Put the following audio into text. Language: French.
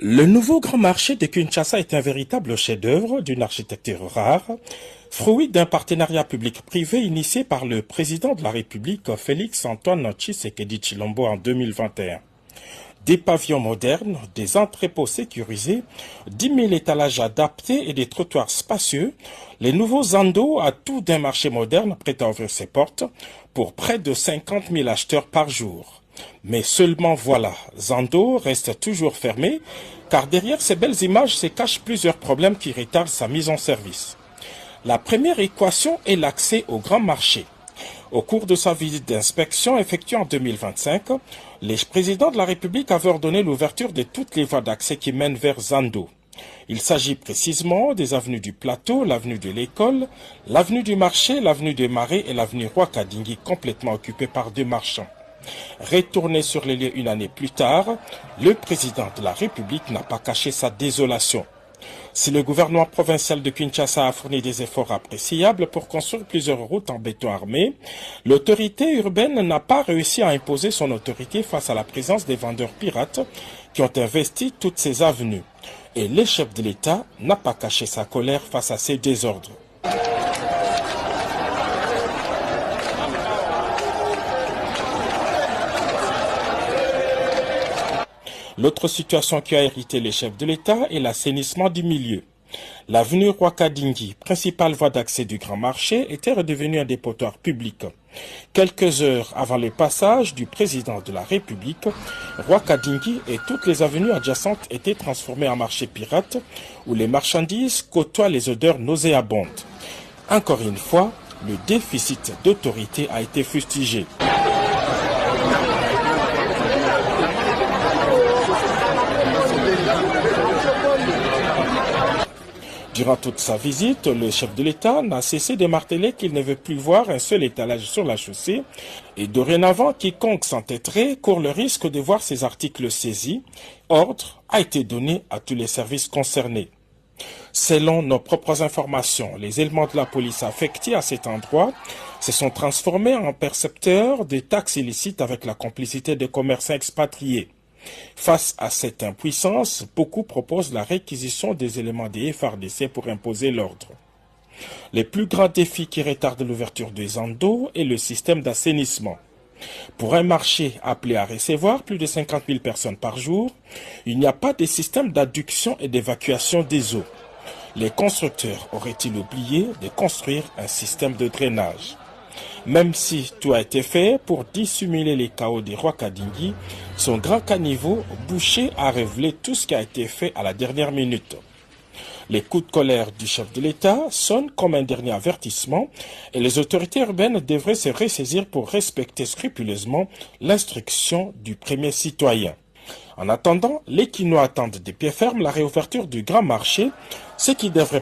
Le nouveau grand marché de Kinshasa est un véritable chef-d'œuvre d'une architecture rare, fruit d'un partenariat public-privé initié par le président de la République Félix-Antoine Tshisekedi Tshilombo en 2021. Des pavillons modernes, des entrepôts sécurisés, 10 000 étalages adaptés et des trottoirs spacieux, les nouveaux Zando à tout d'un marché moderne prêt à ouvrir ses portes pour près de 50 000 acheteurs par jour. Mais seulement voilà, Zando reste toujours fermé, car derrière ces belles images se cachent plusieurs problèmes qui retardent sa mise en service. La première équation est l'accès au grand marché. Au cours de sa visite d'inspection effectuée en 2025, le président de la République avait ordonné l'ouverture de toutes les voies d'accès qui mènent vers Zando. Il s'agit précisément des avenues du Plateau, l'avenue de l'École, l'avenue du Marché, l'avenue des Marais et l'avenue Roi-Kadingi complètement occupées par deux marchands. Retourné sur les lieux une année plus tard, le président de la République n'a pas caché sa désolation. Si le gouvernement provincial de Kinshasa a fourni des efforts appréciables pour construire plusieurs routes en béton armé, l'autorité urbaine n'a pas réussi à imposer son autorité face à la présence des vendeurs pirates qui ont investi toutes ces avenues. Et le chef de l'État n'a pas caché sa colère face à ces désordres. L'autre situation qui a hérité les chefs de l'État est l'assainissement du milieu. L'avenue Roi-Kadingi, principale voie d'accès du grand marché, était redevenue un dépotoir public. Quelques heures avant le passage du président de la République, Roi-Kadingi et toutes les avenues adjacentes étaient transformées en marché pirate où les marchandises côtoient les odeurs nauséabondes. Encore une fois, le déficit d'autorité a été fustigé. Durant toute sa visite, le chef de l'État n'a cessé de marteler qu'il ne veut plus voir un seul étalage sur la chaussée et dorénavant, quiconque s'entêterait court le risque de voir ses articles saisis. Ordre a été donné à tous les services concernés. Selon nos propres informations, les éléments de la police affectés à cet endroit se sont transformés en percepteurs de taxes illicites avec la complicité des commerçants expatriés. Face à cette impuissance, beaucoup proposent la réquisition des éléments des FARDC pour imposer l'ordre. Les plus grands défis qui retardent l'ouverture des Zando est le système d'assainissement. Pour un marché appelé à recevoir plus de 50 000 personnes par jour, il n'y a pas de système d'adduction et d'évacuation des eaux. Les constructeurs auraient-ils oublié de construire un système de drainage? Même si tout a été fait pour dissimuler les chaos des Roi-Kadingi, son grand caniveau bouché a révélé tout ce qui a été fait à la dernière minute. Les coups de colère du chef de l'État sonnent comme un dernier avertissement et les autorités urbaines devraient se ressaisir pour respecter scrupuleusement l'instruction du premier citoyen. En attendant, les Kinois attendent de pied ferme la réouverture du grand marché, ce qui devrait